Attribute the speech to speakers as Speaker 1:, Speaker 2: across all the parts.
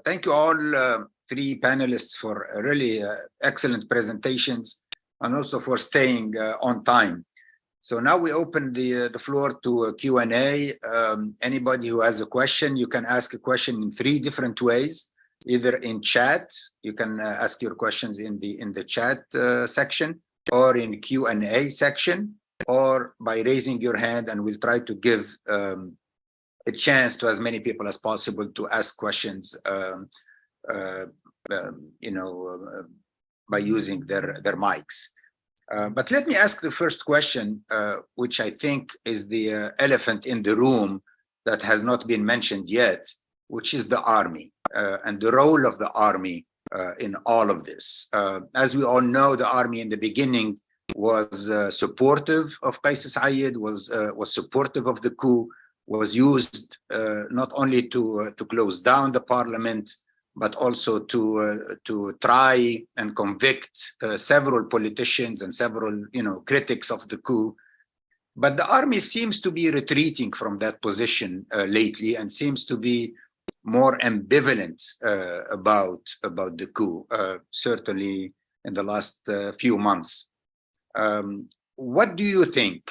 Speaker 1: Thank you all three panelists for really excellent presentations and also for staying on time. So now we open the floor to a Q&A. Anybody who has a question, you can ask a question in three different ways. Either in chat, you can ask your questions in the chat section, or in Q&A section, or by raising your hand, and we'll try to give a chance to as many people as possible to ask questions, by using their mics. But let me ask the first question, which I think is the elephant in the room that has not been mentioned yet, which is the army and the role of the army in all of this. As we all know, the army in the beginning was supportive of Qais Said, was supportive of the coup, was used not only to close down the parliament, but also to try and convict several politicians and several critics of the coup. But the army seems to be retreating from that position lately, and seems to be more ambivalent about the coup, certainly in the last few months. What do you think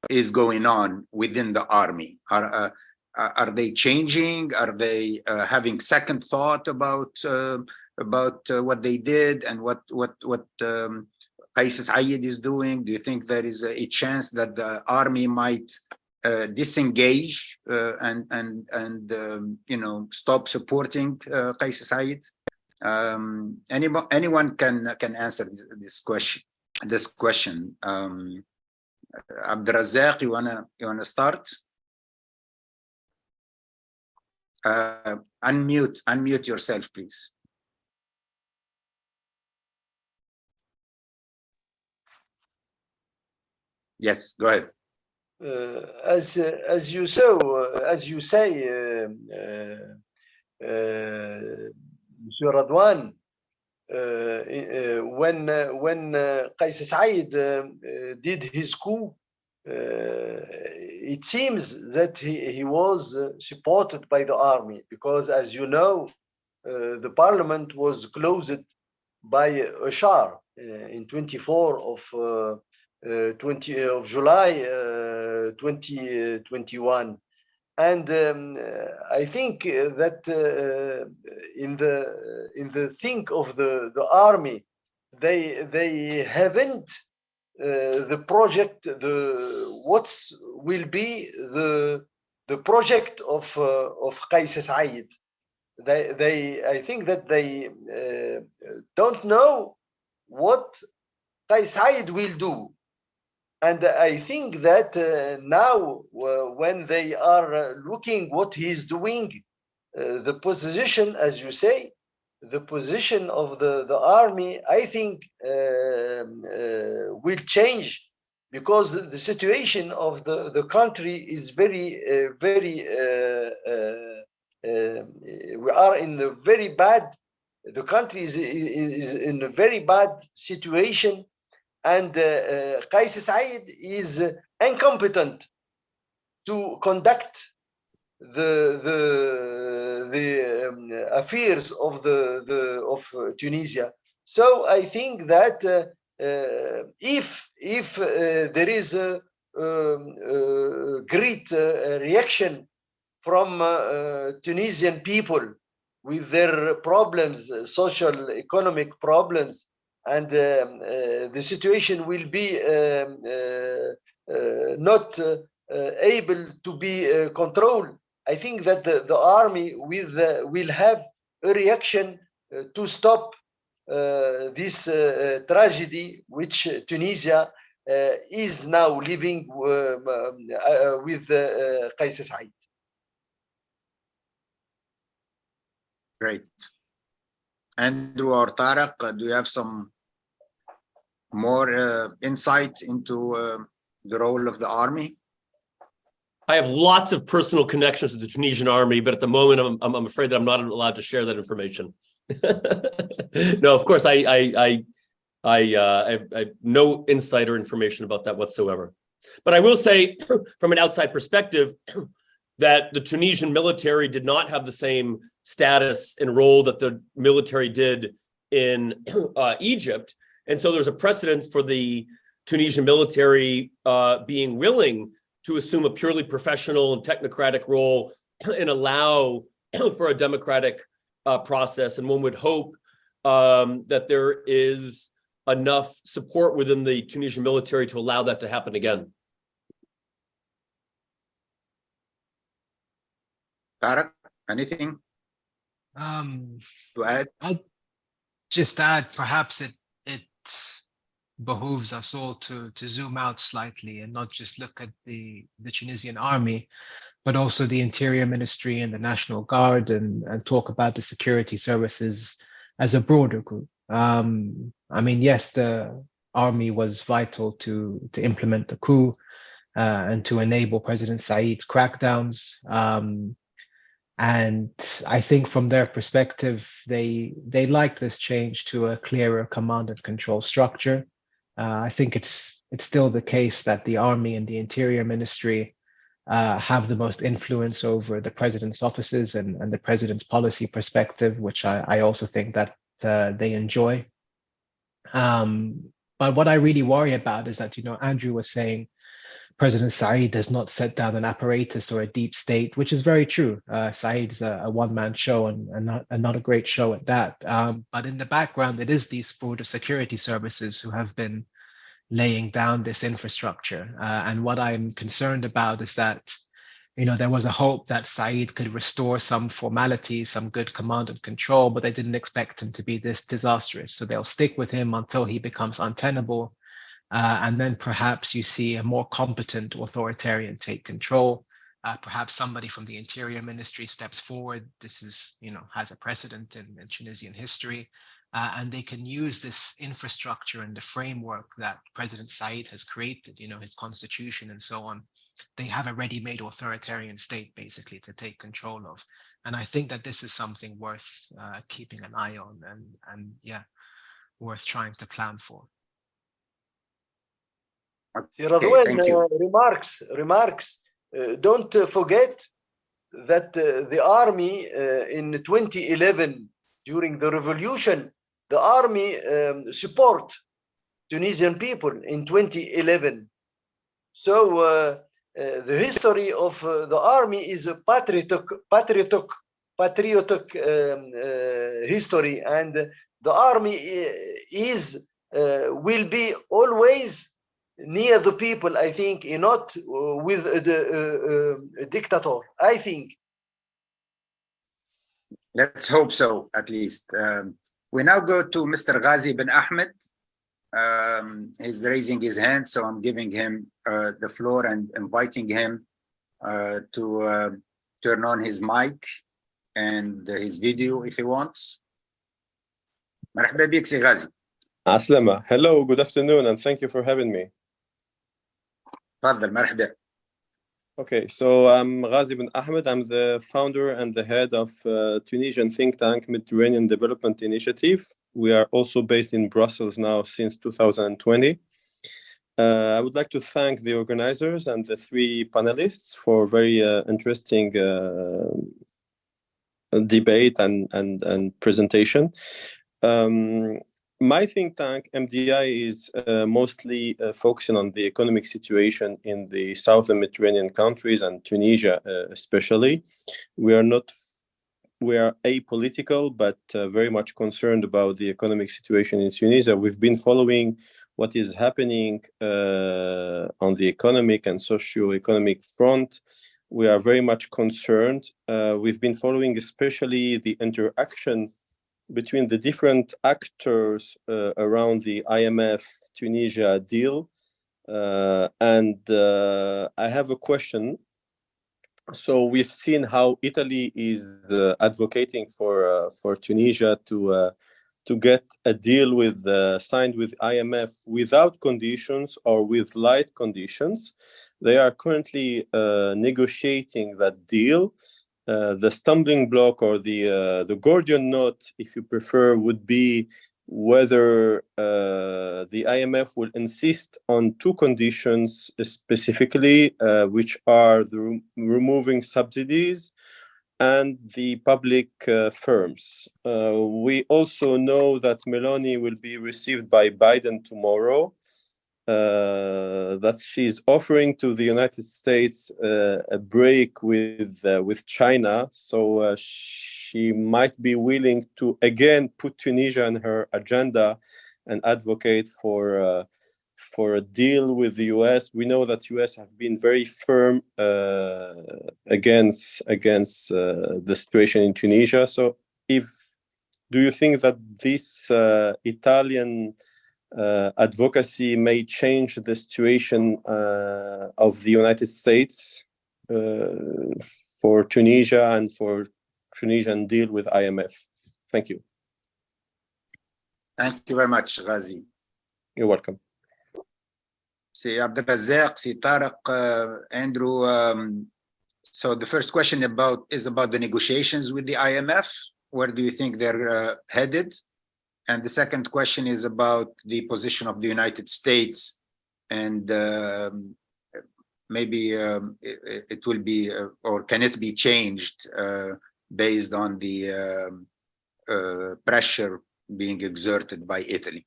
Speaker 1: is going on within the army? Are they changing? Are they having second thought about what they did and what Qais Said is doing? Do you think there is a chance that the army might disengage and stop supporting Qais Said? Anyone can answer this question. Abdrazak, you wanna start? Unmute yourself, please. Yes, go ahead.
Speaker 2: As you say, Monsieur Radwan, when Qais Said did his coup, it seems that he was supported by the army, because, as you know, the parliament was closed by Ashar in 24 of July 2021. And I think that in the think of the army, they haven't the project, what will be the project of Qais Said. I think that they don't know what Qais Said will do. And I think that now, when they are looking what he's doing, the position, as you say, the position of the army, I think, will change, because the situation of the country is very, we are in a very bad, the country is in a very bad situation. And Qais Said is incompetent to conduct the affairs of Tunisia. So I think that if there is a great reaction from Tunisian people with their problems, social, economic problems, and the situation will be not able to be controlled, I think that the army will have a reaction to stop this tragedy which Tunisia is now living with Qais Said.
Speaker 1: Great. Andrew or Tariq, do you have some more insight into the role of the army?
Speaker 3: I have lots of personal connections to the Tunisian army, but at the moment, I'm afraid that I'm not allowed to share that information. No, of course, I have no insight or information about that whatsoever. But I will say, from an outside perspective, that the Tunisian military did not have the same status and role that the military did in Egypt. And so there's a precedent for the Tunisian military being willing to assume a purely professional and technocratic role and allow for a democratic process. And one would hope that there is enough support within the Tunisian military to allow that to happen again.
Speaker 1: Tarek, anything to add?
Speaker 4: I'll just add, perhaps it behooves us all to zoom out slightly and not just look at the Tunisian army, but also the Interior Ministry and the National Guard, and talk about the security services as a broader group. I mean, yes, the army was vital to implement the coup and to enable President Said's crackdowns. And I think from their perspective, they like this change to a clearer command and control structure. I think it's still the case that the army and the Interior Ministry have the most influence over the president's offices and the president's policy perspective, which I also think that they enjoy. But what I really worry about is that, Andrew was saying President Said does not set down an apparatus or a deep state, which is very true. Said's a one-man show and not a great show at that. But in the background, it is these border security services who have been laying down this infrastructure. And what I'm concerned about is that, there was a hope that Said could restore some formality, some good command and control, but they didn't expect him to be this disastrous. So they'll stick with him until he becomes untenable. And then perhaps you see a more competent authoritarian take control. Perhaps somebody from the Interior Ministry steps forward. This is, has a precedent in Tunisian history. And they can use this infrastructure and the framework that President Said has created, his constitution and so on. They have a ready-made authoritarian state, basically, to take control of. And I think that this is something worth keeping an eye on and worth trying to plan for.
Speaker 1: Okay, thank you.
Speaker 2: Remarks. Don't forget that the army in 2011, during the revolution, the army support Tunisian people in 2011. So the history of the army is a patriotic history, and the army will be always near the people, I think, not with a dictator, I think.
Speaker 1: Let's hope so, at least. We now go to Mr. Ghazi bin Ahmed. He's raising his hand, so I'm giving him the floor and inviting him to turn on his mic and his video if he wants. مرحبا بك سي غازي.
Speaker 5: Aslama. Hello, good afternoon, and thank you for having me.
Speaker 1: تفضل مرحبا.
Speaker 5: Okay, so I'm Ghazi bin Ahmed. I'm the founder and the head of Tunisian think tank Mediterranean Development Initiative. We are also based in Brussels now since 2020. I would like to thank the organizers and the three panelists for very interesting debate and presentation. My think tank, MDI, is mostly focusing on the economic situation in the southern Mediterranean countries and Tunisia especially. We are apolitical, but very much concerned about the economic situation in Tunisia. We've been following what is happening on the economic and socio-economic front. We are very much concerned. We've been following especially the interaction between the different actors around the IMF Tunisia deal. And I have a question. So we've seen how Italy is advocating for Tunisia to get a deal signed with IMF without conditions or with light conditions. They are currently negotiating that deal. The stumbling block or the Gordian knot, if you prefer, would be whether the IMF will insist on two conditions specifically, which are the removing subsidies and the public firms. We also know that Meloni will be received by Biden tomorrow, that she's offering to the United States a break with China. So she might be willing to again put Tunisia on her agenda and advocate for a deal with the US. We know that US have been very firm against the situation in Tunisia. So do you think that this Italian advocacy may change the situation of the United States for Tunisia and for Tunisian deal with IMF? Thank you.
Speaker 1: Thank you very much, Ghazi.
Speaker 5: You're welcome.
Speaker 1: See Abdelrazak, see Tariq, Andrew. So the first question is about the negotiations with the IMF. Where do you think they're headed? And the second question is about the position of the United States, and maybe it will be, or can it be changed based on the pressure being exerted by Italy?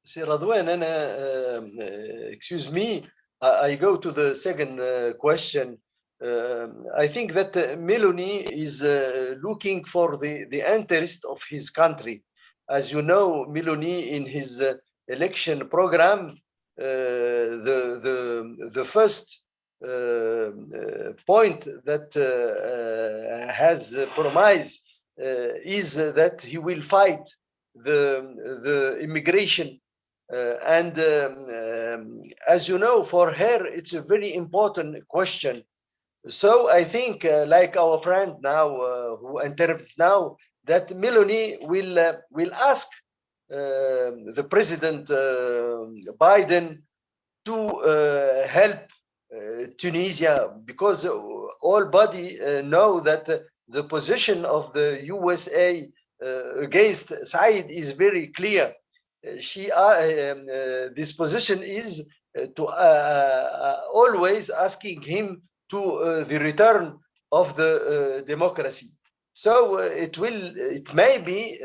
Speaker 2: See, Radwan, excuse me, I go to the second question. I think that Meloni is looking for the interest of his country. As you know, Meloni in his election program, the first point that has promised is that he will fight the immigration. And as you know, for her, it's a very important question. So I think, like our friend now who interviewed now, that Meloni will ask the President Biden to help Tunisia, because all body know that the position of the USA against Said is very clear. This position is to always asking him to the return of the democracy. So it may be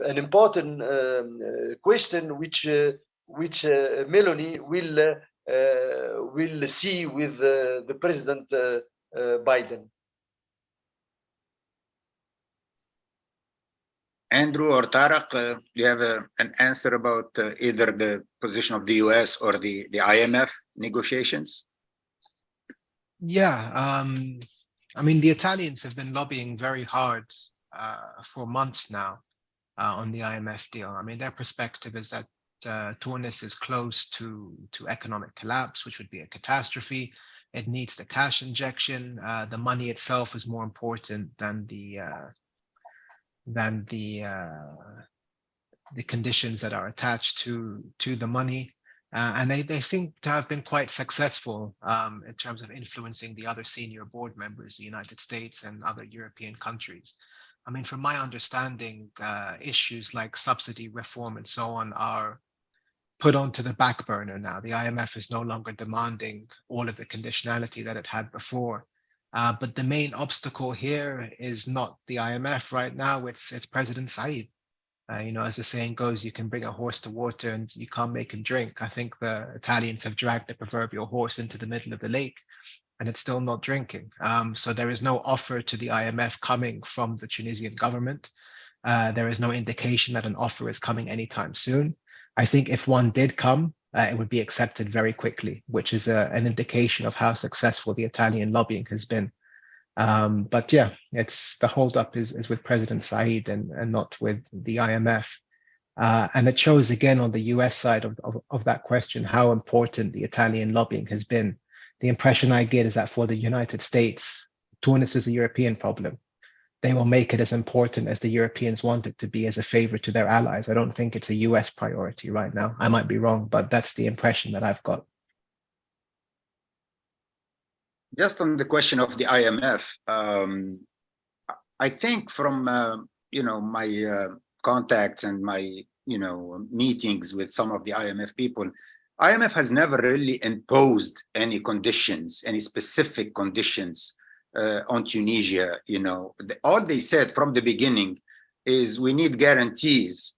Speaker 2: an important question which Meloni will see with the President Biden.
Speaker 1: Andrew or Tariq, do you have an answer about either the position of the US or the IMF negotiations?
Speaker 4: Yeah, I mean, the Italians have been lobbying very hard for months now on the IMF deal. I mean, their perspective is that Tunis is close to economic collapse, which would be a catastrophe. It needs the cash injection. The money itself is more important than the conditions that are attached to the money. And they seem to have been quite successful in terms of influencing the other senior board members, the United States and other European countries. I mean, from my understanding, issues like subsidy reform and so on are put onto the back burner now. The IMF is no longer demanding all of the conditionality that it had before. But the main obstacle here is not the IMF right now, it's President Said. As the saying goes, you can bring a horse to water and you can't make him drink. I think the Italians have dragged the proverbial horse into the middle of the lake and it's still not drinking. So there is no offer to the IMF coming from the Tunisian government. There is no indication that an offer is coming anytime soon. I think if one did come, it would be accepted very quickly, which is an indication of how successful the Italian lobbying has been. But yeah, it's the holdup is with President Said and not with the IMF. And it shows again on the US side of that question how important the Italian lobbying has been. The impression I get is that for the United States, Tunis is a European problem. They will make it as important as the Europeans want it to be as a favor to their allies. I don't think it's a US priority right now. I might be wrong, but that's the impression that I've got.
Speaker 1: Just on the question of the IMF, I think from my contacts and my meetings with some of the IMF people, IMF has never really imposed any conditions, any specific conditions on Tunisia. All they said from the beginning is we need guarantees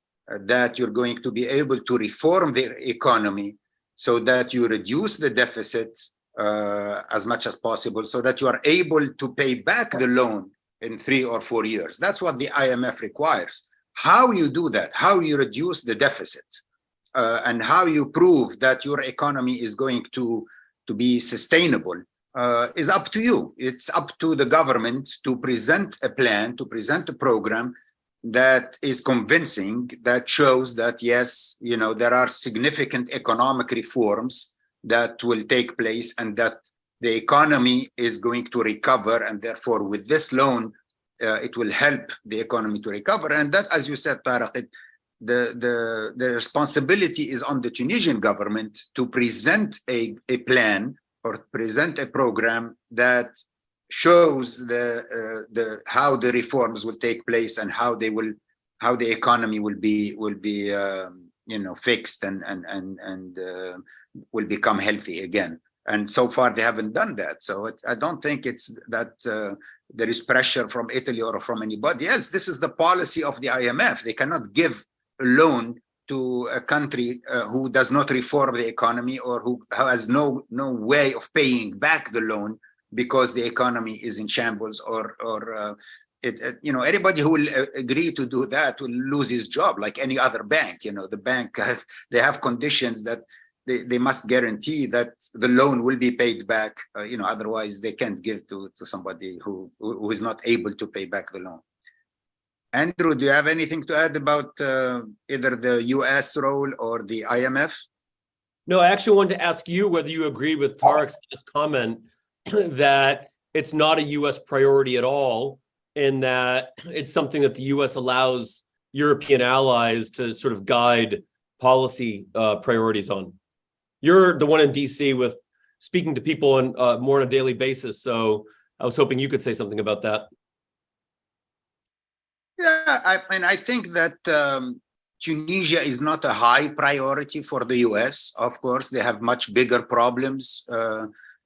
Speaker 1: that you're going to be able to reform the economy so that you reduce the deficit as much as possible, so that you are able to pay back the loan in 3 or 4 years. That's what the IMF requires. How you do that, how you reduce the deficit, and how you prove that your economy is going to be sustainable is up to you. It's up to the government to present a plan, to present a program that is convincing, that shows that, yes, there are significant economic reforms that will take place and that the economy is going to recover. And therefore, with this loan, it will help the economy to recover. And that, as you said, Tariq, the responsibility is on the Tunisian government to present a plan or present a program that shows how the reforms will take place and how the economy will be fixed and will become healthy again. And so far they haven't done that. So I don't think it's that there is pressure from Italy or from anybody else. This is the policy of the IMF. They cannot give a loan to a country who does not reform the economy or who has no way of paying back the loan because the economy is in shambles, or anybody who will agree to do that will lose his job like any other bank. The bank, they have conditions that they must guarantee that the loan will be paid back. Otherwise they can't give to somebody who is not able to pay back the loan. Andrew, do you have anything to add about either the US role or the IMF?
Speaker 3: No, I actually wanted to ask you whether you agree with Tariq's last comment that it's not a US priority at all, and that it's something that the US allows European allies to sort of guide policy priorities on. You're the one in DC with speaking to people on more on a daily basis, so I was hoping you could say something about that.
Speaker 1: Yeah, I think that Tunisia is not a high priority for the US. Of course, they have much bigger problems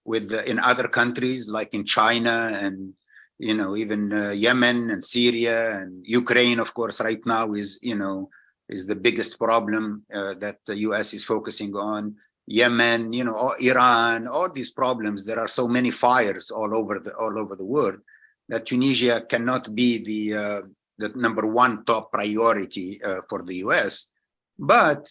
Speaker 1: in other countries, like in China and even Yemen and Syria and Ukraine. Of course, right now is the biggest problem that the US is focusing on. Yemen, Iran, all these problems. There are so many fires all over the world that Tunisia cannot be the number one top priority for the US. But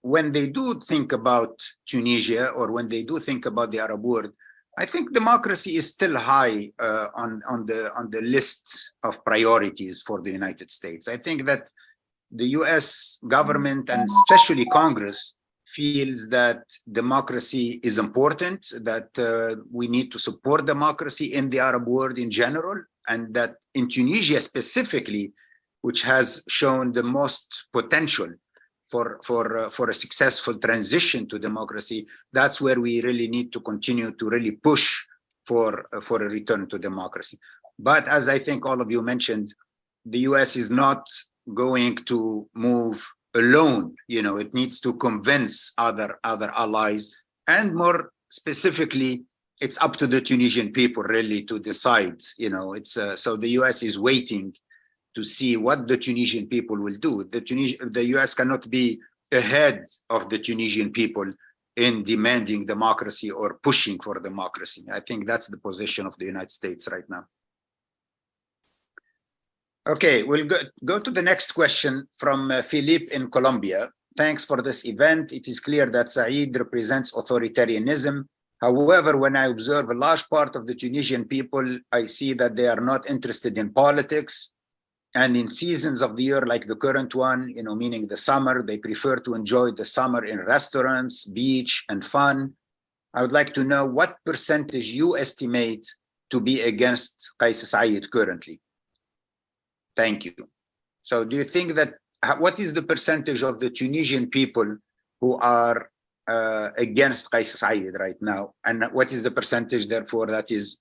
Speaker 1: when they do think about Tunisia, or when they do think about the Arab world, I think democracy is still high on the list of priorities for the United States. I think that the US government and especially Congress feels that democracy is important, that we need to support democracy in the Arab world in general, and that in Tunisia specifically, which has shown the most potential for a successful transition to democracy, that's where we really need to continue to really push for a return to democracy. But as I think all of you mentioned, the US is not going to move alone. It needs to convince other allies, and more specifically, it's up to the Tunisian people really to decide. So the US is waiting to see what the Tunisian people will do. The US cannot be ahead of the Tunisian people in demanding democracy or pushing for democracy. I think that's the position of the United States right now. Okay, we'll go to the next question from Philippe in Colombia. Thanks for this event. It is clear that Said represents authoritarianism. However, when I observe a large part of the Tunisian people, I see that they are not interested in politics. And in seasons of the year like the current one, meaning the summer, they prefer to enjoy the summer in restaurants, beach, and fun. I would like to know what percentage you estimate to be against Qais Said currently. Thank you. So do you think that, what is the percentage of the Tunisian people who are against Qais Said right now? And what is the percentage, therefore, that is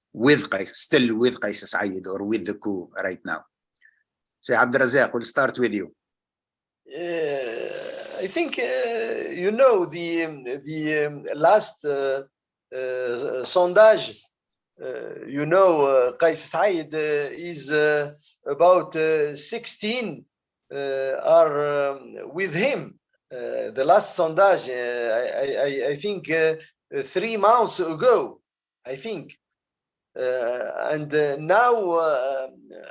Speaker 1: still with Qais Said or with the coup right now? So Abdrazak, we'll start with you.
Speaker 2: I think the last sondage. Qais Said is about 16 are with him. The last sondage, I think 3 months ago, I think. And now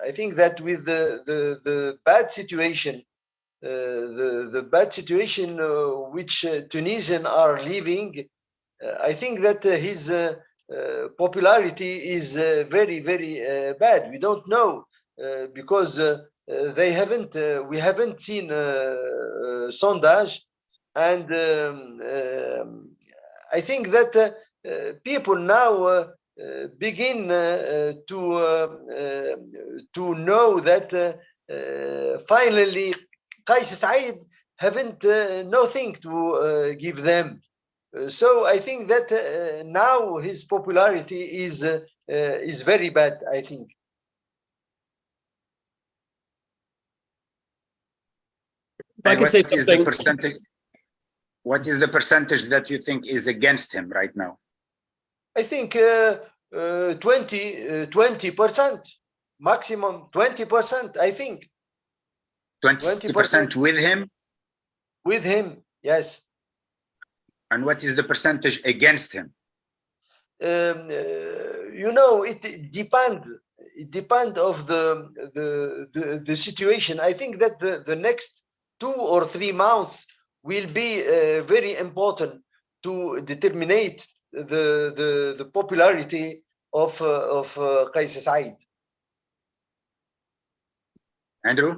Speaker 2: I think that with the bad situation, the bad situation which Tunisians are living, I think that his popularity is very, very bad. We don't know because we haven't seen sondage, and I think that people now begin to know that finally Qais Said haven't nothing to give them. So I think that now his popularity is very bad, I think.
Speaker 3: If I could say something.
Speaker 1: What is the percentage that you think is against him right now?
Speaker 2: I think 20%, maximum 20%, I think.
Speaker 1: 20% with him?
Speaker 2: With him, yes.
Speaker 1: And what is the percentage against him?
Speaker 2: It depends. It depends of the situation. I think that the next 2 or 3 months will be very important to determine the popularity of Qais Said.
Speaker 1: Andrew?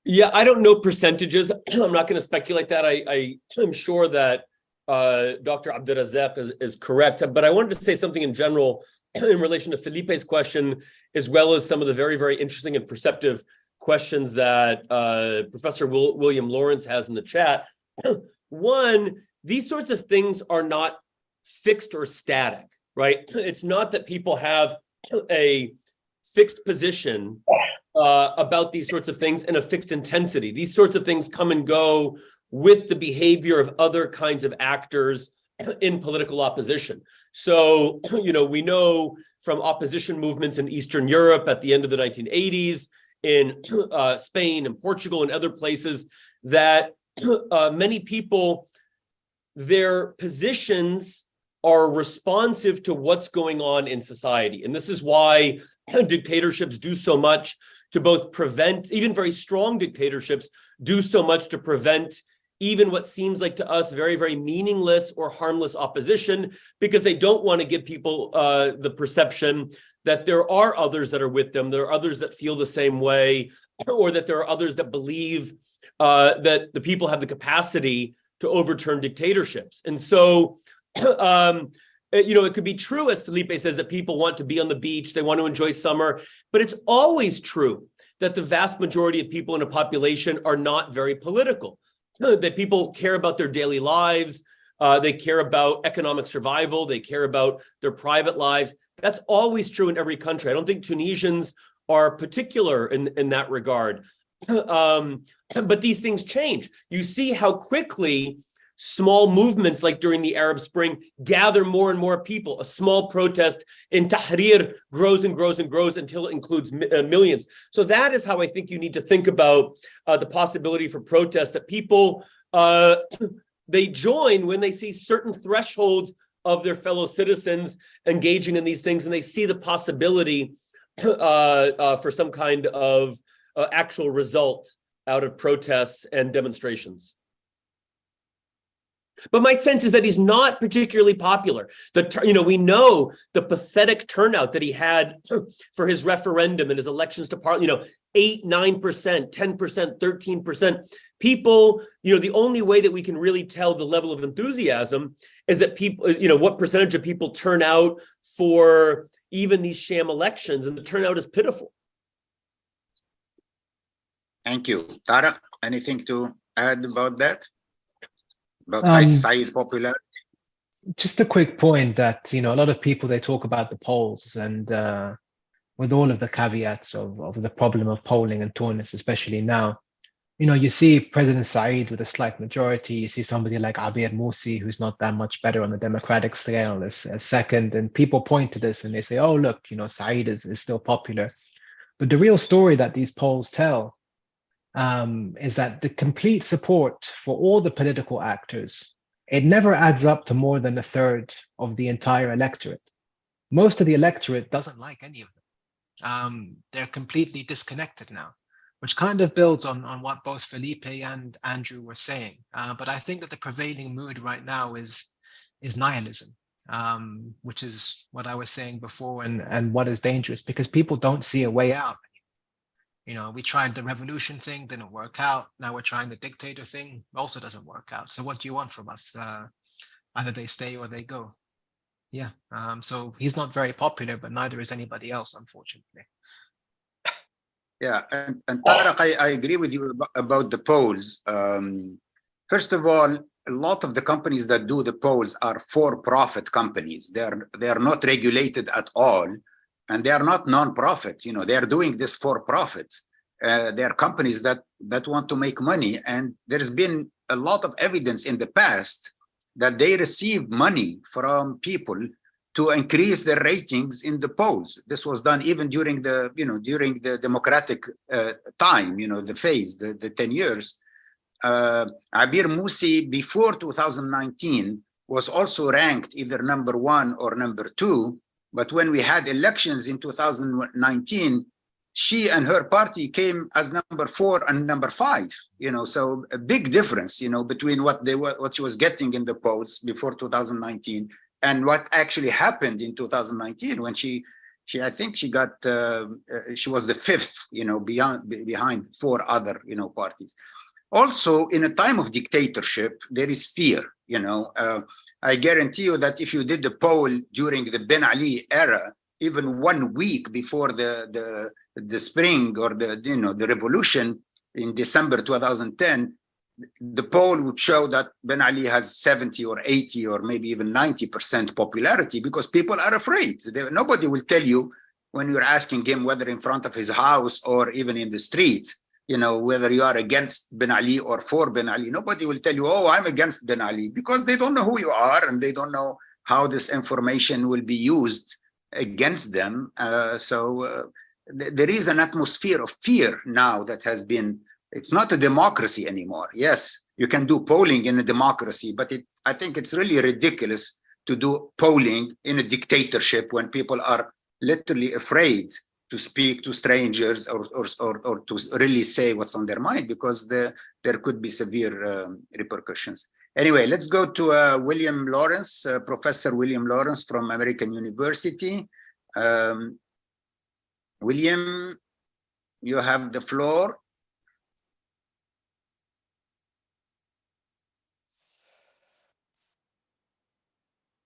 Speaker 3: Yeah, I don't know percentages. I'm not going to speculate that. I'm sure that Dr. Abdelrazak is correct, but I wanted to say something in general in relation to Felipe's question, as well as some of the very, very interesting and perceptive questions that Professor William Lawrence has in the chat. One, these sorts of things are not fixed or static, right? It's not that people have a fixed position about these sorts of things and a fixed intensity. These sorts of things come and go with the behavior of other kinds of actors in political opposition. So, we know from opposition movements in Eastern Europe at the end of the 1980s, in Spain and Portugal and other places, that many people, their positions are responsive to what's going on in society. And this is why dictatorships do so much to both prevent, even very strong dictatorships do so much to prevent even what seems like to us very, very meaningless or harmless opposition, because they don't want to give people the perception that there are others that are with them, there are others that feel the same way, or that there are others that believe that the people have the capacity to overturn dictatorships. And so, it could be true, as Felipe says, that people want to be on the beach, they want to enjoy summer, but it's always true that the vast majority of people in a population are not very political, that people care about their daily lives, they care about economic survival, they care about their private lives. That's always true in every country. I don't think Tunisians are particular in that regard. But these things change. You see how quickly small movements like during the Arab Spring gather more and more people. A small protest in Tahrir grows and grows and grows until it includes millions. So that is how I think you need to think about the possibility for protest, that people, they join when they see certain thresholds of their fellow citizens engaging in these things, and they see the possibility for some kind of actual result out of protests and demonstrations. But my sense is that he's not particularly popular. We know the pathetic turnout that he had for his referendum and his elections to parliament, 8, 9%, 10%, 13%. People, the only way that we can really tell the level of enthusiasm is that people, what percentage of people turn out for even these sham elections, and the turnout is pitiful.
Speaker 1: Thank you. Tarek, anything to add about that? About Qais Said popularity?
Speaker 4: Just a quick point that, a lot of people, they talk about the polls, and with all of the caveats of the problem of polling in Tunis, especially now, you see President Saeed with a slight majority. You see somebody like Abir Morsi, who's not that much better on the democratic scale, as second. And people point to this and they say, oh, look, Saeed is still popular. But the real story that these polls tell is that the complete support for all the political actors, it never adds up to more than a third of the entire electorate. Most of the electorate doesn't like any of them. They're completely disconnected now, which kind of builds on what both Felipe and Andrew were saying. But I think that the prevailing mood right now is nihilism, which is what I was saying before, and what is dangerous, because people don't see a way out. We tried the revolution thing, didn't work out. Now we're trying the dictator thing, also doesn't work out. So what do you want from us? Either they stay or they go. Yeah. So he's not very popular, but neither is anybody else, unfortunately.
Speaker 1: Yeah, and Tarek, I agree with you about the polls. First of all, a lot of the companies that do the polls are for-profit companies. They are not regulated at all, and they are not non-profit. They are doing this for profit. They are companies that want to make money, and there's been a lot of evidence in the past that they receive money from people to increase their ratings in the polls. This was done even during the democratic time, the phase, the 10 years. Abir Morsi before 2019 was also ranked either number 1 or number 2. But when we had elections in 2019, she and her party came as number 4 and number 5. So a big difference, between what she was getting in the polls before 2019 and what actually happened in 2019 when I think she got she was the 5th, behind 4 other parties. Also, in a time of dictatorship, there is fear. I guarantee you that if you did the poll during the Ben Ali era, even 1 week before the spring or the revolution in December 2010, the poll would show that Ben Ali has 70 or 80 or maybe even 90% popularity, because people are afraid. Nobody will tell you when you're asking him, whether in front of his house or even in the street, whether you are against Ben Ali or for Ben Ali. Nobody will tell you, oh, I'm against Ben Ali, because they don't know who you are and they don't know how this information will be used against them. So there is an atmosphere of fear now that has been, it's not a democracy anymore. Yes, you can do polling in a democracy, but I think it's really ridiculous to do polling in a dictatorship when people are literally afraid to speak to strangers or to really say what's on their mind, because there could be severe repercussions. Anyway, let's go to William Lawrence, Professor William Lawrence from American University. William, you have the floor.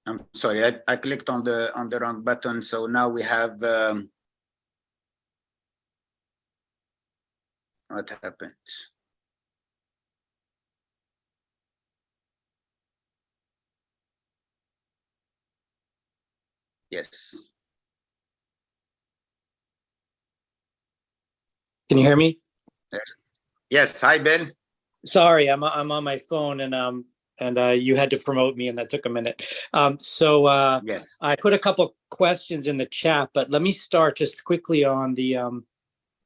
Speaker 1: I'm sorry, I clicked on the wrong button. So now we have what happened? Yes.
Speaker 6: Can you hear me?
Speaker 1: Yes. Hi, Ben.
Speaker 6: Sorry, I'm on my phone, and you had to promote me, and that took a minute.
Speaker 1: Yes.
Speaker 6: I put a couple questions in the chat, but let me start just quickly on the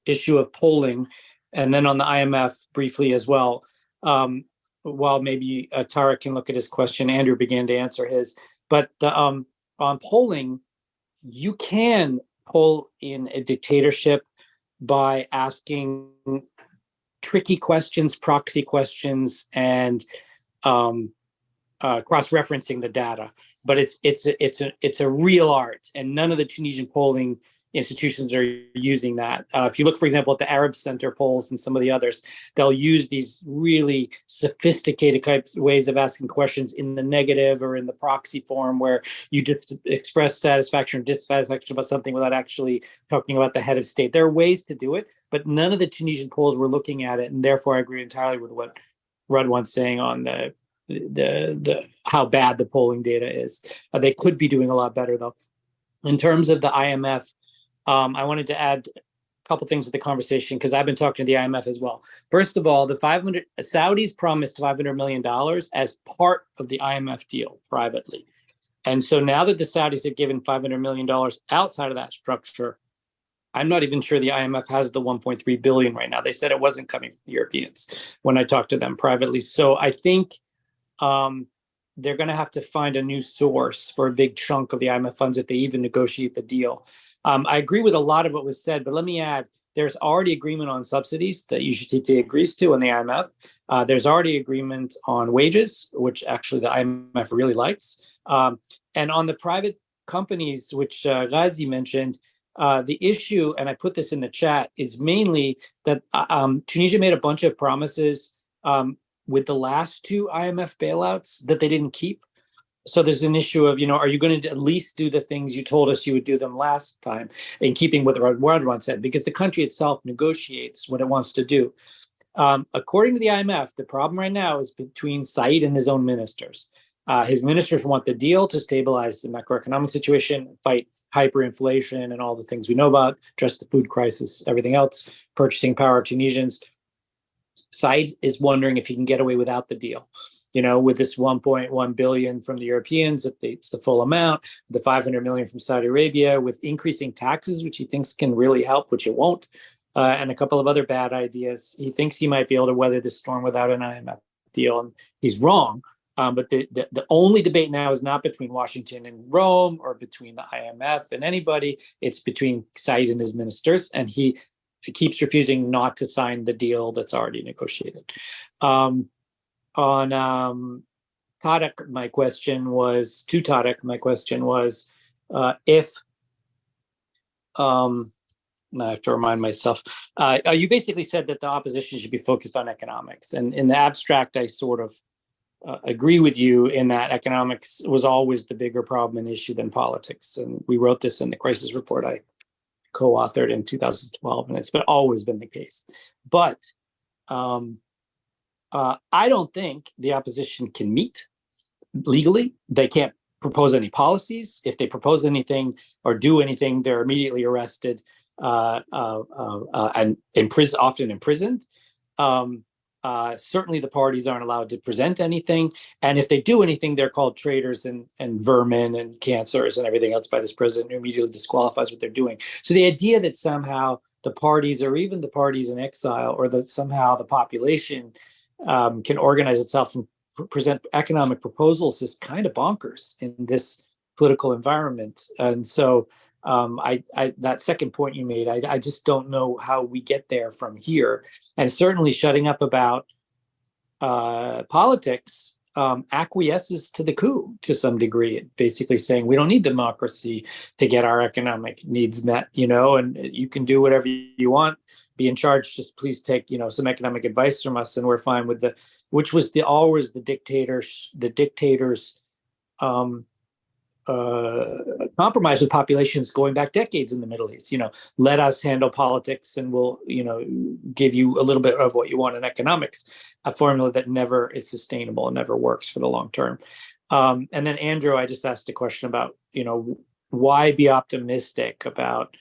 Speaker 6: issue of polling, and then on the IMF briefly as well. While maybe Tarek can look at his question, Andrew began to answer his. But on polling, you can poll in a dictatorship by asking tricky questions, proxy questions, and cross-referencing the data. But it's a real art, and none of the Tunisian polling institutions are using that. If you look, for example, at the Arab Center polls and some of the others, they'll use these really sophisticated types ways of asking questions in the negative or in the proxy form, where you just express satisfaction or dissatisfaction about something without actually talking about the head of state. There are ways to do it, but none of the Tunisian polls were looking at it, and therefore I agree entirely with what Radwan's saying on the how bad the polling data is. They could be doing a lot better, though. In terms of the IMF, I wanted to add couple things with the conversation, because I've been talking to the IMF as well. First of all, the Saudis promised $500 million as part of the IMF deal privately. And so now that the Saudis have given $500 million outside of that structure, I'm not even sure the IMF has the 1.3 billion right now. They said it wasn't coming from the Europeans when I talked to them privately. So I think they're going to have to find a new source for a big chunk of the IMF funds if they even negotiate the deal. I agree with a lot of what was said, but let me add, there's already agreement on subsidies that UGTT agrees to in the IMF. There's already agreement on wages, which actually the IMF really likes. And on the private companies, which Ghazi mentioned, the issue, and I put this in the chat, is mainly that Tunisia made a bunch of promises with the last two IMF bailouts that they didn't keep. So there's an issue of, are you going to at least do the things you told us you would do them last time, in keeping with what Erdogan said, because the country itself negotiates what it wants to do. According to the IMF, the problem right now is between Said and his own ministers. His ministers want the deal to stabilize the macroeconomic situation, fight hyperinflation and all the things we know about, address the food crisis, everything else, purchasing power of Tunisians. Said is wondering if he can get away without the deal. With this 1.1 billion from the Europeans, it's the full amount, the 500 million from Saudi Arabia, with increasing taxes, which he thinks can really help, which it won't, and a couple of other bad ideas. He thinks he might be able to weather this storm without an IMF deal, and he's wrong. But the only debate now is not between Washington and Rome or between the IMF and anybody. It's between Said and his ministers, and he keeps refusing not to sign the deal that's already negotiated. On Tarek, my question was if I have to remind myself. You basically said that the opposition should be focused on economics, and in the abstract, I sort of agree with you in that economics was always the bigger problem and issue than politics. And we wrote this in the crisis report I co-authored in 2012, and it's always been the case. But I don't think the opposition can meet legally. They can't propose any policies. If they propose anything or do anything, they're immediately arrested and often imprisoned. Certainly the parties aren't allowed to present anything. And if they do anything, they're called traitors and vermin and cancers and everything else by this president, who immediately disqualifies what they're doing. So the idea that somehow the parties, or even the parties in exile, or that somehow the population can organize itself and present economic proposals is kind of bonkers in this political environment. And so that second point you made, I just don't know how we get there from here. And certainly shutting up about politics acquiesces to the coup to some degree, basically saying we don't need democracy to get our economic needs met, and you can do whatever you want, be in charge, just please take, some economic advice from us, and we're fine with which was always the dictators' compromise with populations going back decades in the Middle East. Let us handle politics and we'll, give you a little bit of what you want in economics, a formula that never is sustainable and never works for the long term. And then Andrew, I just asked a question about, why be optimistic about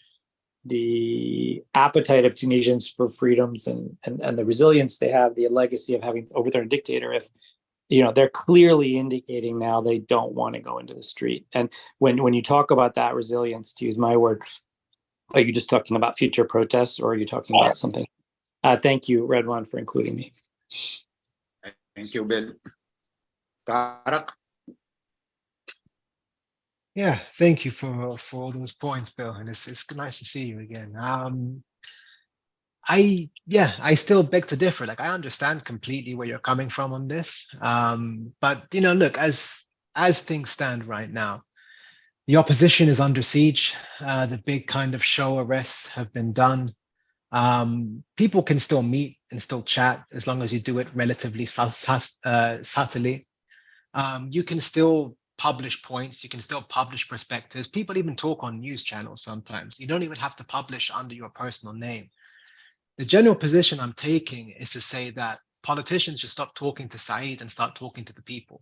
Speaker 6: the appetite of Tunisians for freedoms and the resilience they have, the legacy of having overthrown a dictator, if they're clearly indicating now they don't want to go into the street. And when you talk about that resilience, to use my word, are you just talking about future protests, or are you talking about something? Thank you, Redwan, for including me.
Speaker 1: Thank you, Bill. Tarek?
Speaker 4: Yeah, thank you for all those points, Bill, and it's nice to see you again. I still beg to differ. Like, I understand completely where you're coming from on this. But look, as things stand right now, the opposition is under siege. The big kind of show arrests have been done. People can still meet and still chat as long as you do it relatively subtly. You can still publish points. You can still publish perspectives. People even talk on news channels sometimes. You don't even have to publish under your personal name. The general position I'm taking is to say that politicians should stop talking to Said and start talking to the people,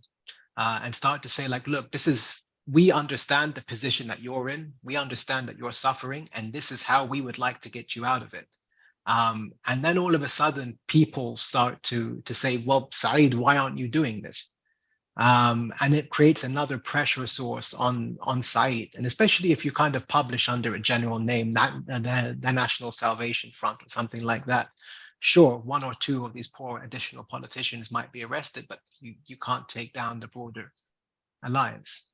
Speaker 4: and start to say, like, look, this is we understand the position that you're in. We understand that you're suffering, and this is how we would like to get you out of it. And then all of a sudden, people start to say, well, Saeed, why aren't you doing this? And it creates another pressure source on Saeed. And especially if you kind of publish under a general name, the National Salvation Front or something like that. Sure, one or two of these poor additional politicians might be arrested, but you can't take down the broader alliance.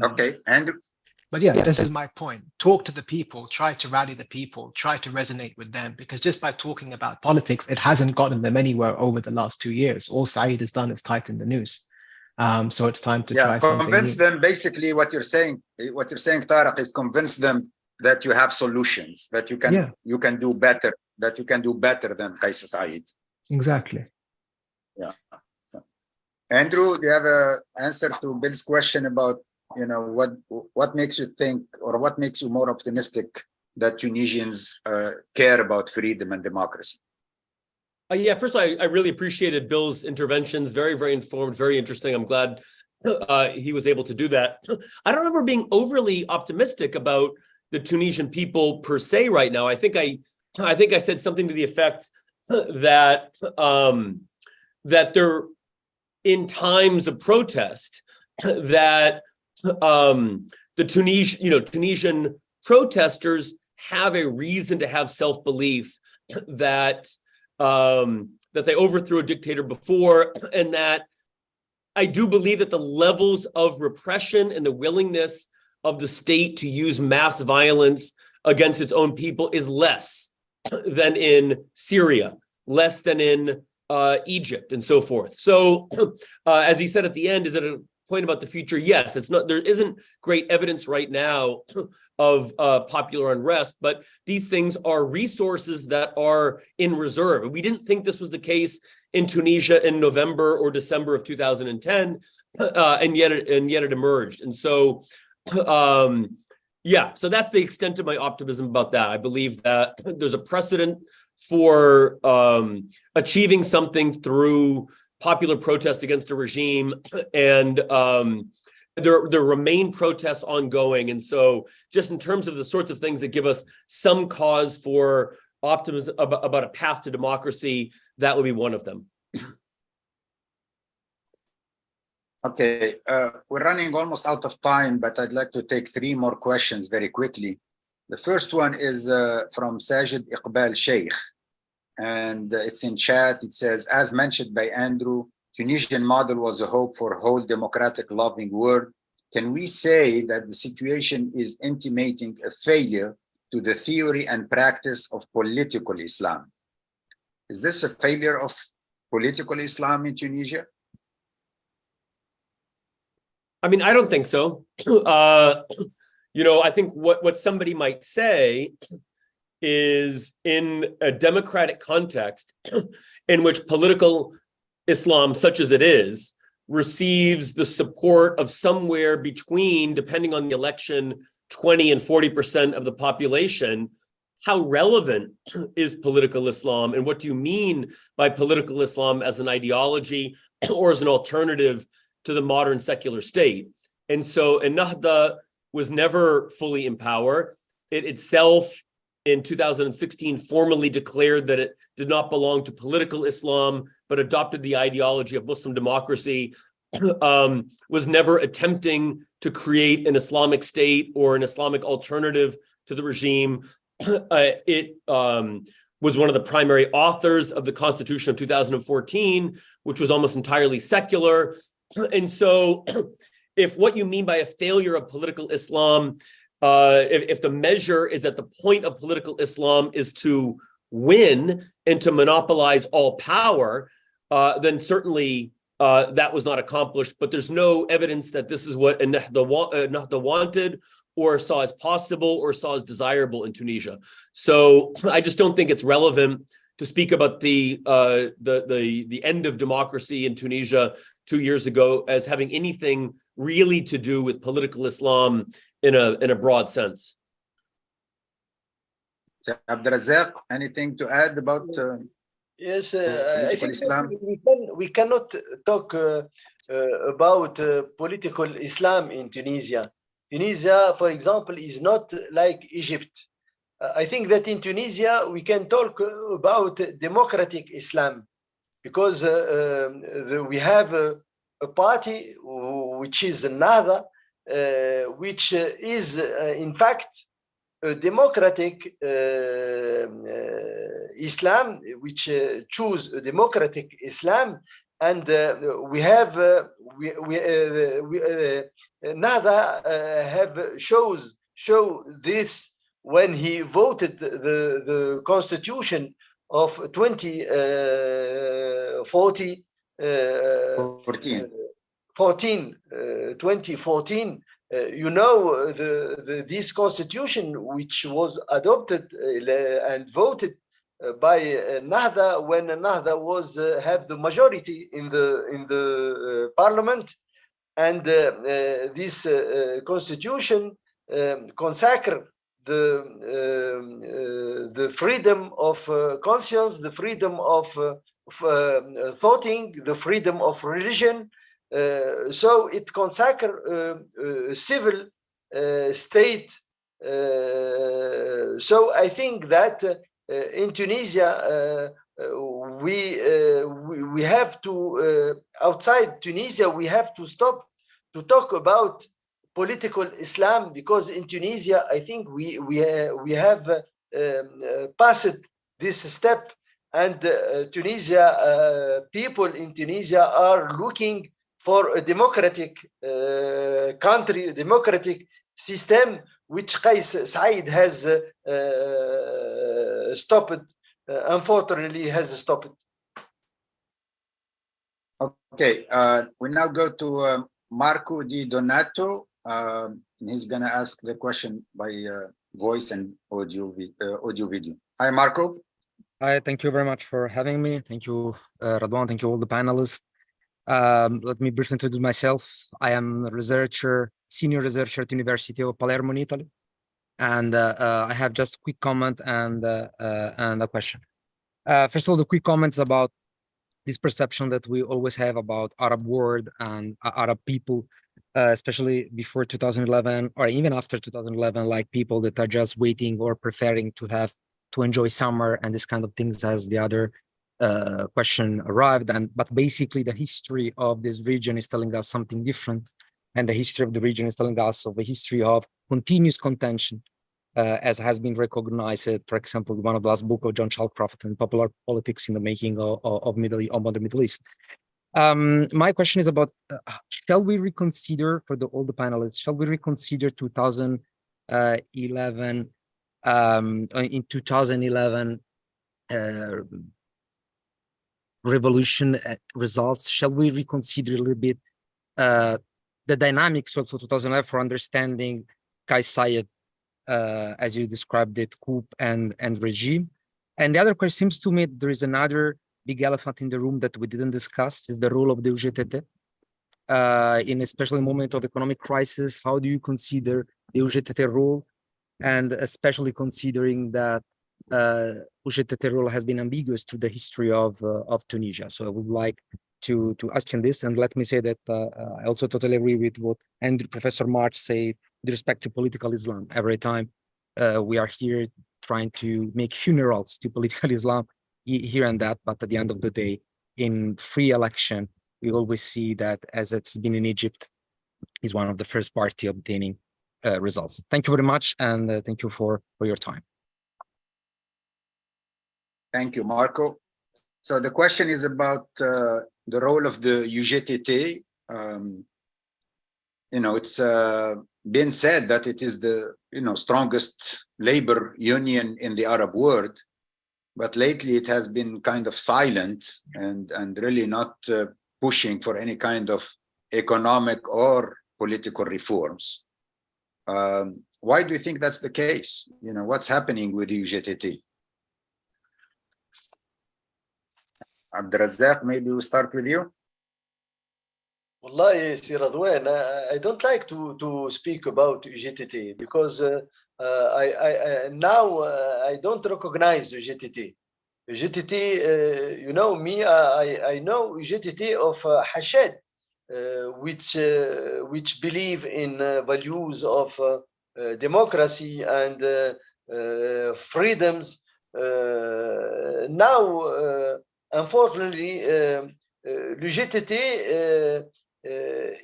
Speaker 1: Okay, Andrew.
Speaker 4: But yeah, this is my point. Talk to the people, try to rally the people, try to resonate with them, because just by talking about politics, it hasn't gotten them anywhere over the last 2 years. All Saeed has done is tighten the noose. So it's time to try something
Speaker 1: convince
Speaker 4: new.
Speaker 1: them. Basically, what you're saying, Tariq, is convince them that you have solutions, that you can do better, that you can do better than Qais Saeed.
Speaker 4: Exactly.
Speaker 1: Yeah. So, Andrew, do you have an answer to Bill's question about, you know, what makes you think, or what makes you more optimistic that Tunisians care about freedom and democracy?
Speaker 3: Yeah, first I really appreciated Bill's interventions. Very, very informed, very interesting. I'm glad he was able to do that. I don't remember being overly optimistic about the Tunisian people per se right now. I think I said something to the effect that that they're in times of protest that the Tunisian protesters have a reason to have self-belief that that they overthrew a dictator before, and that I do believe that the levels of repression and the willingness of the state to use mass violence against its own people is less than in Syria, less than in Egypt, and so forth. So, as he said at the end, is it a point about the future? Yes, it's not. There isn't great evidence right now of popular unrest, but these things are resources that are in reserve. We didn't think this was the case in Tunisia in November or December of 2010, and yet it emerged. And so, yeah, so that's the extent of my optimism about that. I believe that there's a precedent for achieving something through popular protest against a regime, and there remain protests ongoing. And so just in terms of the sorts of things that give us some cause for optimism about a path to democracy, that would be one of them.
Speaker 1: Okay, we're running almost out of time, but I'd like to take 3 more questions very quickly. The first one is from Sajid Iqbal Sheikh, and it's in chat. It says, as mentioned by Andrew, Tunisian model was a hope for a whole democratic loving world. Can we say that the situation is intimating a failure to the theory and practice of political Islam? Is this a failure of political Islam in Tunisia?
Speaker 3: I mean, I don't think so. You know, I think what somebody might say is, in a democratic context in which political Islam, such as it is, receives the support of somewhere between, depending on the election, 20 and 40% of the population, how relevant is political Islam? And what do you mean by political Islam as an ideology or as an alternative to the modern secular state? And so Ennahda was never fully in power. It itself, in 2016, formally declared that it did not belong to political Islam, but adopted the ideology of Muslim democracy, was never attempting to create an Islamic state or an Islamic alternative to the regime. It was one of the primary authors of the Constitution of 2014, which was almost entirely secular. And so if what you mean by a failure of political Islam, if the measure is that the point of political Islam is to win and to monopolize all power, then certainly that was not accomplished. But there's no evidence that this is what Ennahda wanted or saw as possible or saw as desirable in Tunisia. So I just don't think it's relevant to speak about the end of democracy in Tunisia 2 years ago as having anything really to do with political Islam in a broad sense.
Speaker 1: Abdrazak, anything to add about
Speaker 2: Yes, I think
Speaker 1: Islam?
Speaker 2: we cannot talk about political Islam in Tunisia. Tunisia, for example, is not like Egypt. I think that in Tunisia we can talk about democratic Islam because we have a party which is Nahda, which is in fact a democratic Islam, which choose a democratic Islam, and we have Nahda have show this when he voted the constitution of 2014. 2014, you know, this constitution which was adopted and voted by Nahda when Nahda was have the majority in the parliament, and this constitution consacred the freedom of conscience, the freedom of thoughting, the freedom of religion. So it consacred civil state. So I think that in Tunisia we have to outside Tunisia we have to stop to talk about political Islam, because in Tunisia I think we have passed this step, and Tunisia people in Tunisia are looking for a democratic country, a democratic system, which Qais Said has stopped, unfortunately has stopped.
Speaker 1: Okay, we now go to Marco Di Donato. He's going to ask the question by voice and audio video. Hi, Marco.
Speaker 7: Hi, thank you very much for having me. Thank you, Radwan. Thank you, all the panelists. Let me briefly introduce myself. I am a researcher, senior researcher at the University of Palermo in Italy. And I have just a quick comment and a question. First of all, the quick comments about this perception that we always have about Arab world and Arab people, especially before 2011 or even after 2011, like people that are just waiting or preferring to enjoy summer and this kind of things as the other question arrived. But basically the history of this region is telling us something different. And the history of the region is telling us of a history of continuous contention, as has been recognized, for example, one of the last book of John Chalcroft and Popular Politics in the Making of the Middle East. My question is about, shall we reconsider, for all the panelists, shall we reconsider 2011, in 2011 revolution results? Shall we reconsider a little bit the dynamics also 2011 for understanding Qais Said, as you described it, coup and regime? And the other question seems to me there is another big elephant in the room that we didn't discuss, is the role of the UGTT. In especially a moment of economic crisis, how do you consider the UGTT role? And especially considering that UGTT role has been ambiguous through the history of Tunisia. So I would like to ask you this, and let me say that I also totally agree with what Professor March said with respect to political Islam. Every time we are here trying to make funerals to political Islam here and that, but at the end of the day, in free election, we always see that, as it's been in Egypt, is one of the first party obtaining results. Thank you very much, and thank you for your time.
Speaker 1: Thank you, Marco. So the question is about the role of the UGTT. It's been said that it is the strongest labor union in the Arab world, but lately it has been kind of silent and really not pushing for any kind of economic or political reforms. Why do you think that's the case? What's happening with the UGTT? Abdrazak, maybe we'll start with you.
Speaker 2: Wallahi, Sir Radwan, I don't like to speak about UGTT because I don't recognize UGTT. UGTT, me, I know UGTT of Hashed. which believe in values of democracy and freedoms. Now, unfortunately, le GTT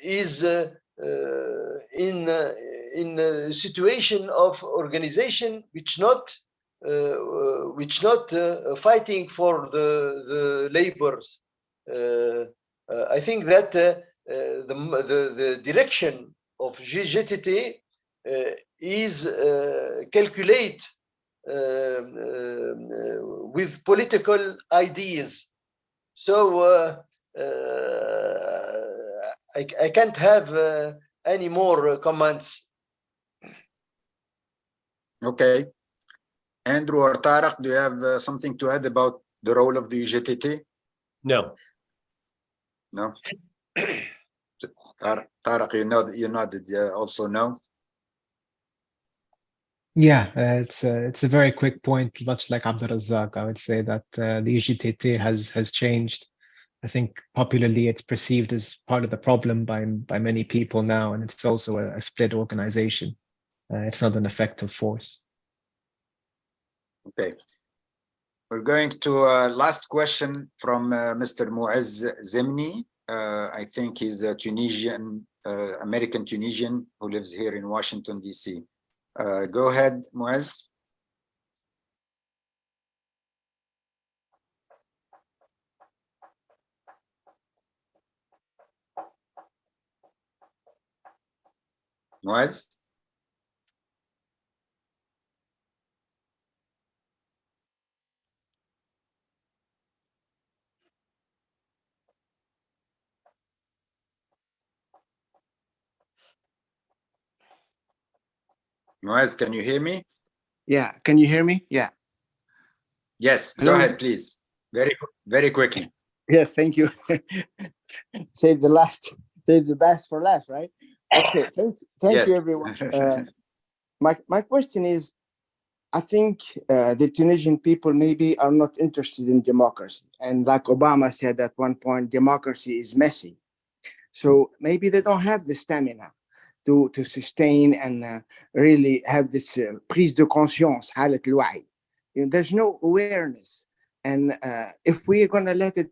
Speaker 2: is in a situation of organization which not fighting for the labors. I think that the direction of GTT is calculate with political ideas. So I can't have any more comments.
Speaker 1: Okay. Andrew or Tariq, do you have something to add about the role of the UGTT?
Speaker 3: No.
Speaker 1: No. Tariq, you nodded also no.
Speaker 4: Yeah, it's a very quick point. Much like Abdulrazak, I would say that the UGTT has changed. I think popularly it's perceived as part of the problem by many people now, and it's also a split organization. It's not an effective force.
Speaker 1: Okay. We're going to last question from Mr. Muaz Zemni. I think he's a Tunisian, American Tunisian who lives here in Washington, D.C. Go ahead, Muaz. Muaz? Muaz, can you hear me?
Speaker 8: Yeah, can you hear me? Yeah.
Speaker 1: Yes,
Speaker 8: Hello?
Speaker 1: go ahead, please. Very quickly.
Speaker 8: Yes, thank you. Save the best for last, right? Okay, thank
Speaker 1: Yes.
Speaker 8: you, everyone. My question is, I think the Tunisian people maybe are not interested in democracy. And like Obama said at one point, democracy is messy. So maybe they don't have the stamina to sustain and really have this prise de conscience, حالة الوعي. There's no awareness. And if we're going to let it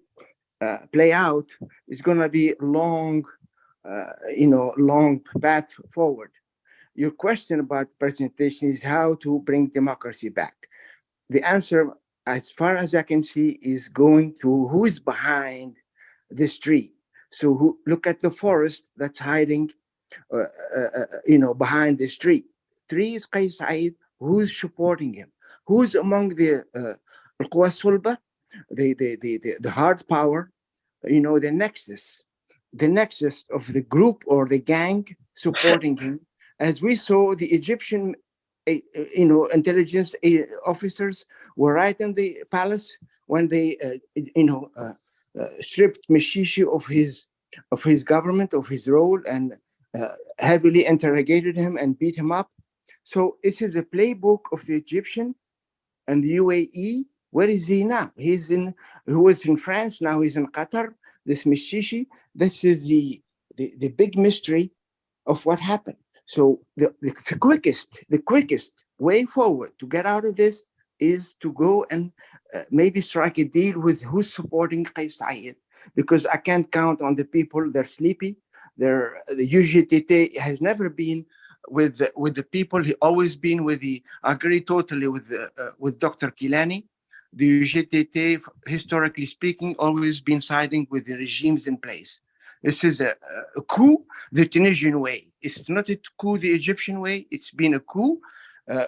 Speaker 8: play out, it's going to be long path forward. Your question about presentation is how to bring democracy back. The answer, as far as I can see, is going to who is behind this tree. So look at the forest that's hiding, behind this tree. Tree is Qais Said. Who's supporting him? Who's among the القوى الصلبة, the hard power, the nexus of the group or the gang supporting him? As we saw, the Egyptian, intelligence officers were right in the palace when they, stripped Meshishi of his government, of his role, and heavily interrogated him and beat him up. So this is a playbook of the Egyptian and the UAE. Where is he now? He was in France, now he's in Qatar. This Meshishi, this is the big mystery of what happened. So the quickest way forward to get out of this is to go and maybe strike a deal with who's supporting Qais Said, because I can't count on the people. They're sleepy. The UGTT has never been with the people. He always been with I agree totally with Dr. Kilani. The UGTT, historically speaking, always been siding with the regimes in place. This is a coup the Tunisian way. It's not a coup the Egyptian way. It's been a coup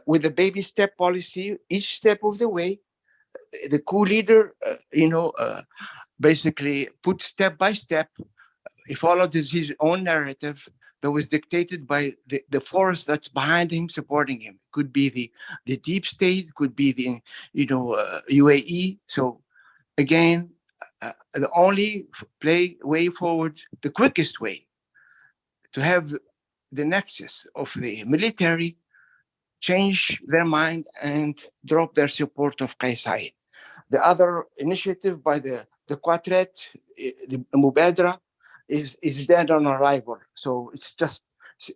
Speaker 8: with a baby step policy. Each step of the way, the coup leader, basically put step by step. He followed his own narrative that was dictated by the force that's behind him, supporting him. Could be the deep state, could be the UAE. So again, the only way forward, the quickest way to have the nexus of the military change their mind and drop their support of Qais Said. The other initiative by the Quartet, the Mubadra, is dead on arrival. So it's just,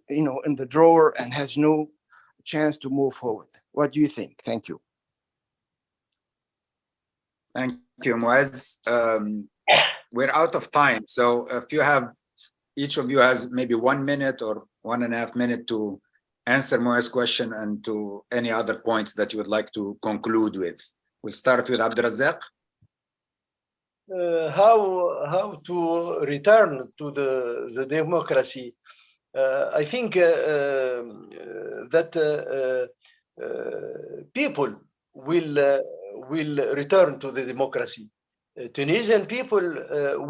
Speaker 8: you know, in the drawer and has no chance to move forward. What do you think? Thank you.
Speaker 1: Thank you, Muaz. We're out of time. So if you have, each of you has maybe 1 minute or 1.5 minutes to answer Muaz's question and to any other points that you would like to conclude with. We'll start with Abdulrazak.
Speaker 2: How to return to the democracy? I think that people will return to the democracy. Tunisian people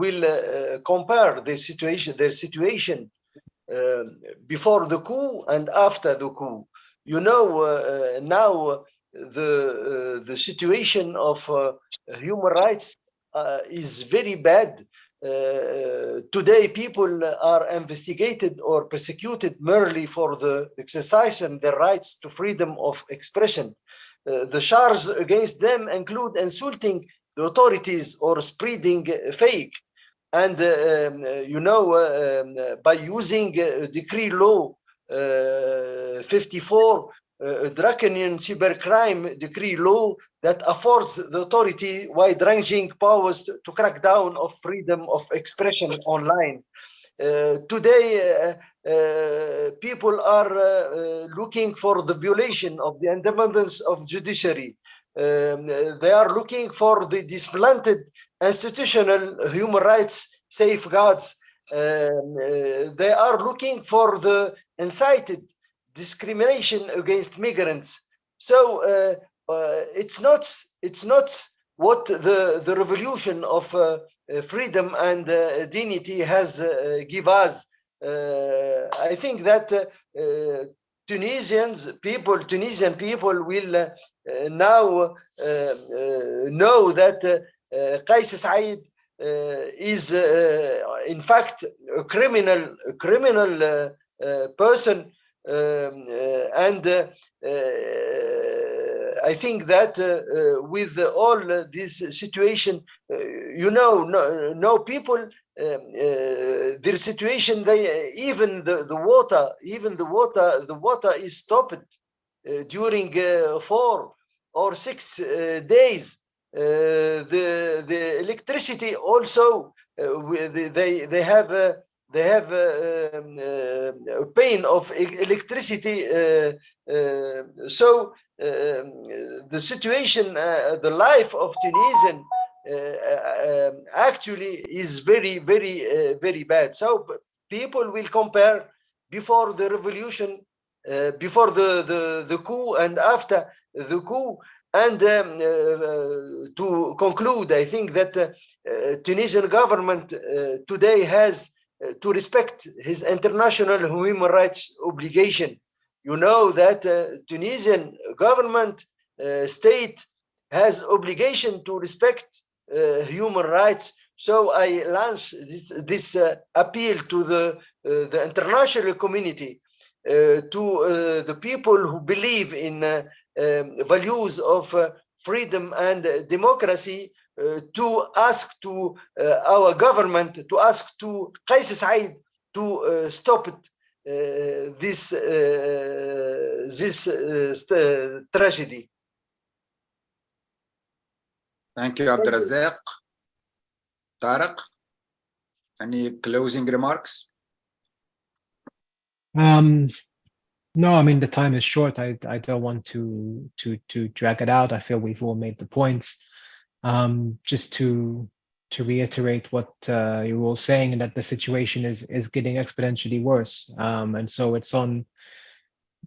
Speaker 2: will compare their situation before the coup and after the coup. You know, now the situation of human rights is very bad. Today, people are investigated or persecuted merely for the exercise and their rights to freedom of expression. The charges against them include insulting the authorities or spreading fake. And, you know, by using Decree Law 54, draconian cybercrime decree law that affords the authority wide-ranging powers to crack down of freedom of expression online. Today, people are looking for the violation of the independence of judiciary. They are looking for the dismantled institutional human rights safeguards. They are looking for the incited discrimination against migrants. So it's not what the revolution of freedom and dignity has give us. I think that Tunisian people will now know that Qais Said is in fact a criminal person, and I think that with all this situation, you know, no people, their situation, they even the water is stopped during 4 or 6 days. The electricity also, they have a pain of electricity. So the situation, the life of Tunisian actually is very bad. So people will compare before the revolution, before the coup and after the coup. And to conclude, I think that Tunisian government today has to respect his international human rights obligation. You know that Tunisian government state has obligation to respect human rights. So I launch this appeal to the international community, to the people who believe in values of freedom and democracy, to ask to our government, to ask to Qais Said to stop this tragedy.
Speaker 1: Thank you, Abdulrazak. Tariq, any closing remarks?
Speaker 4: No, I mean, the time is short. I don't want to drag it out. I feel we've all made the points. Just to reiterate what you're all saying, that the situation is getting exponentially worse. And so it's on,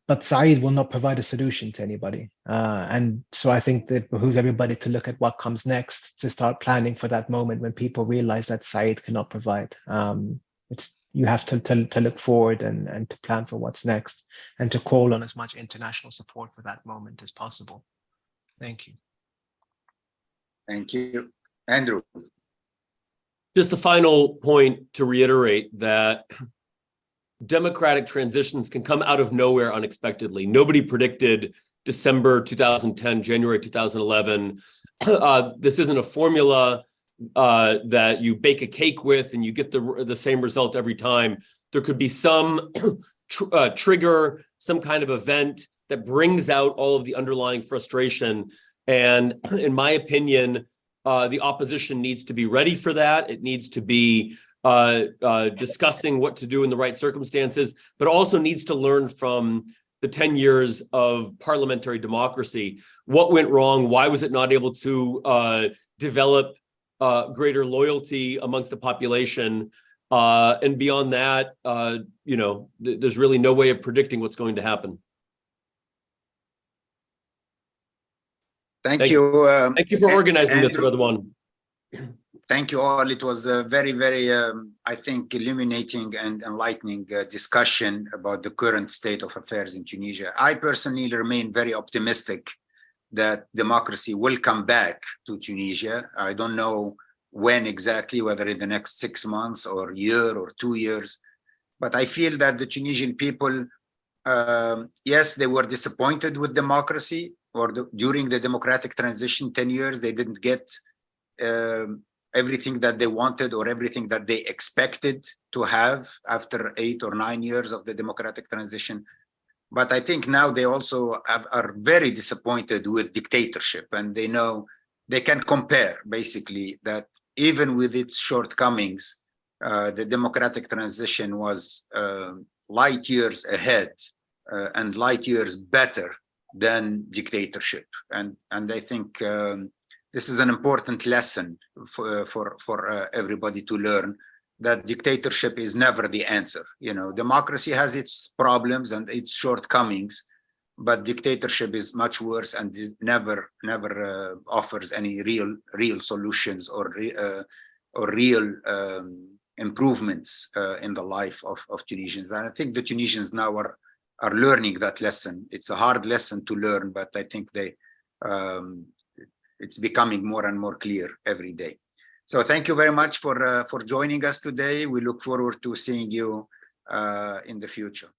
Speaker 4: but Said will not provide a solution to anybody. And so I think that it behooves everybody to look at what comes next, to start planning for that moment when people realize that Said cannot provide. You have to look forward and to plan for what's next, and to call on as much international support for that moment as possible. Thank you.
Speaker 1: Thank you. Andrew.
Speaker 3: Just the final point to reiterate that democratic transitions can come out of nowhere unexpectedly. Nobody predicted December 2010, January 2011. This isn't a formula that you bake a cake with and you get the same result every time. There could be some trigger, some kind of event that brings out all of the underlying frustration. And in my opinion, the opposition needs to be ready for that. It needs to be discussing what to do in the right circumstances, but also needs to learn from the 10 years of parliamentary democracy. What went wrong? Why was it not able to develop greater loyalty amongst the population? And beyond that, you know, there's really no way of predicting what's going to happen.
Speaker 1: Thank you.
Speaker 3: Thank you for organizing this,
Speaker 1: Andrew.
Speaker 3: Radwan.
Speaker 1: Thank you all. It was a very, very, I think, illuminating and enlightening discussion about the current state of affairs in Tunisia. I personally remain very optimistic that democracy will come back to Tunisia. I don't know when exactly, whether in the next 6 months or year or 2 years, but I feel that the Tunisian people, yes, they were disappointed with democracy, or during the democratic transition 10 years, they didn't get everything that they wanted or everything that they expected to have after 8 or 9 years of the democratic transition. But I think now they also are very disappointed with dictatorship, and they know they can compare basically that even with its shortcomings, the democratic transition was light years ahead and light years better than dictatorship. And I think this is an important lesson for everybody to learn, that dictatorship is never the answer. You know, democracy has its problems and its shortcomings, but dictatorship is much worse and never offers any real solutions or real improvements in the life of Tunisians. And I think the Tunisians now are learning that lesson. It's a hard lesson to learn, but I think it's becoming more and more clear every day. So thank you very much for joining us today. We look forward to seeing you in the future.